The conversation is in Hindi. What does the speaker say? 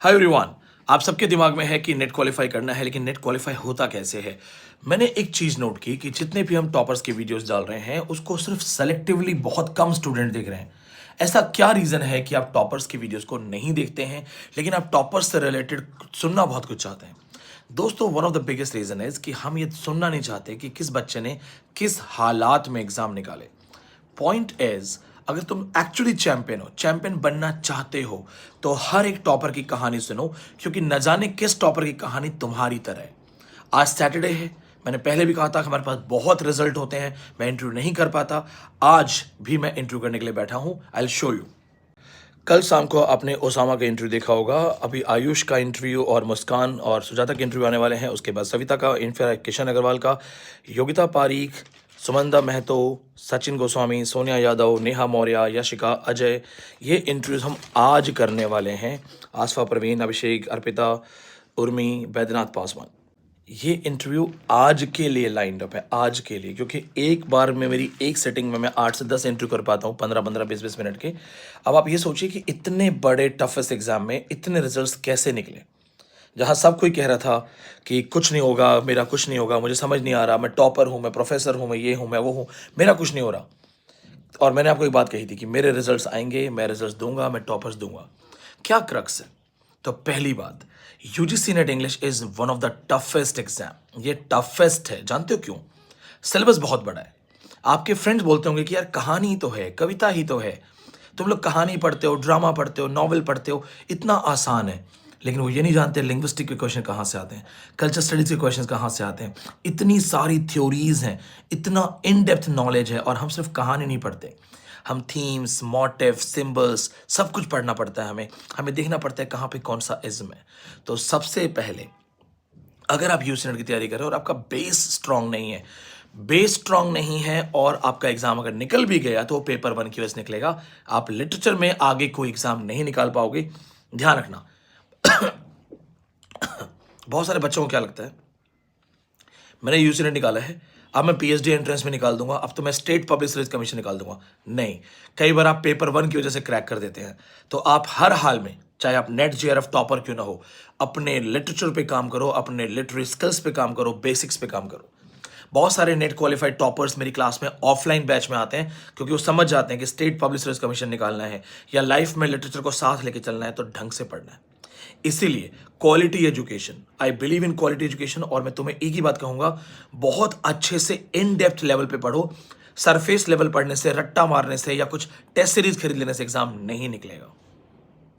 Hi everyone. आप सबके दिमाग में है कि नेट क्वालिफाई करना है, लेकिन नेट क्वालिफाई होता कैसे है। मैंने एक चीज़ नोट की कि जितने भी हम टॉपर्स की वीडियोस डाल रहे हैं उसको सिर्फ सेलेक्टिवली बहुत कम स्टूडेंट देख रहे हैं। ऐसा क्या रीज़न है कि आप टॉपर्स की वीडियोस को नहीं देखते हैं, लेकिन आप टॉपर्स से रिलेटेड सुनना बहुत कुछ चाहते हैं। दोस्तों, one of the biggest reason है कि हम ये सुनना नहीं चाहते कि किस बच्चे ने किस हालात में एग्ज़ाम निकाले। पॉइंट इज, अगर तुम एक्चुअली चैंपियन हो, चैंपियन बनना चाहते हो, तो हर एक टॉपर की कहानी सुनो, क्योंकि न जाने किस टॉपर की कहानी तुम्हारी तरह है। आज सैटरडे है, मैंने पहले भी कहा था कि हमारे पास बहुत रिजल्ट होते हैं, मैं इंटरव्यू नहीं कर पाता। आज भी मैं इंटरव्यू करने के लिए बैठा हूं। I will show you. कल शाम को आपने ओसामा का इंटरव्यू देखा होगा, अभी आयुष का इंटरव्यू और मुस्कान और सुजाता के इंटरव्यू आने वाले हैं। उसके बाद सविता का, फिर किशन अग्रवाल का, योगिता पारीख, सुमंदा महतो, सचिन गोस्वामी, सोनिया यादव, नेहा मौर्य, यशिका, अजय, ये इंटरव्यूज हम आज करने वाले हैं। आसफा परवीन, अभिषेक, अर्पिता, उर्मी, बैद्यनाथ पासवान, ये इंटरव्यू आज के लिए लाइंड अप है, आज के लिए, क्योंकि एक बार में मेरी एक सेटिंग में मैं 8 से 10 इंटरव्यू कर पाता हूँ, 15-15, 20-20 मिनट के। अब आप ये सोचिए कि इतने बड़े टफेस्ट एग्जाम में इतने रिजल्ट्स कैसे निकले, जहाँ सब कोई कह रहा था कि कुछ नहीं होगा, मेरा कुछ नहीं होगा, मुझे समझ नहीं आ रहा, मैं टॉपर हूँ, मैं प्रोफेसर हूँ, मैं ये हूँ, मैं वो हूँ, मेरा कुछ नहीं हो रहा। और मैंने आपको एक बात कही थी कि मेरे रिजल्ट्स आएंगे, मैं रिजल्ट्स दूंगा, मैं टॉपर्स दूंगा। क्या क्रक्स है? तो पहली बात, UGC net English is one of the toughest exam. ये टफेस्ट है, जानते हो क्यों? सिलेबस बहुत बड़ा है। आपके फ्रेंड्स बोलते होंगे कि यार कहानी ही तो है, कविता ही तो है, तुम लोग कहानी पढ़ते हो, ड्रामा पढ़ते हो, नॉवेल पढ़ते हो, इतना आसान है। लेकिन वो ये नहीं जानते लिंग्विस्टिक के क्वेश्चन कहाँ से आते हैं, कल्चर स्टडीज के क्वेश्चन कहाँ से आते हैं। इतनी सारी थ्योरीज हैं, इतना इन डेप्थ नॉलेज है, और हम सिर्फ कहानी नहीं पढ़ते, हम थीम्स, मोटिव, सिंबल्स, सब कुछ पढ़ना पड़ता है। हमें हमें देखना पड़ता है कहाँ पे कौन सा इज्म है। तो सबसे पहले, अगर आप यूजी नेट की तैयारी कर रहे हो और आपका बेस स्ट्रांग नहीं है, बेस स्ट्रांग नहीं है और आपका एग्जाम अगर निकल भी गया तो वो पेपर 1 की वजह से निकलेगा। आप लिटरेचर में आगे कोई एग्जाम नहीं निकाल पाओगे, ध्यान रखना। बहुत सारे बच्चों को क्या लगता है, मैंने यूजी नेट निकाला है, अब मैं पीएचडी एंट्रेंस में निकाल दूंगा, अब तो मैं स्टेट पब्लिक सर्विस कमीशन निकाल दूंगा। नहीं, कई बार आप पेपर 1 की वजह से क्रैक कर देते हैं। तो आप हर हाल में, चाहे आप नेट जेआरएफ टॉपर क्यों ना हो, अपने लिटरेचर पे काम करो, अपने लिटरेरी स्किल्स पे काम करो, बेसिक्स पे काम करो। बहुत सारे नेट क्वालिफाइड टॉपर्स मेरी क्लास में ऑफलाइन बैच में आते हैं, क्योंकि वो समझ जाते हैं कि स्टेट पब्लिक सर्विस कमीशन निकालना है या लाइफ में लिटरेचर को साथ लेके चलना है तो ढंग से पढ़ना है। इसीलिए quality education, I believe in quality education. और मैं तुम्हें एक ही बात कहूंगा, बहुत अच्छे से इन डेप्थ लेवल पे पढ़ो। सरफेस लेवल पढ़ने से, रट्टा मारने से या कुछ टेस्ट सीरीज खरीद लेने से एग्जाम नहीं निकलेगा।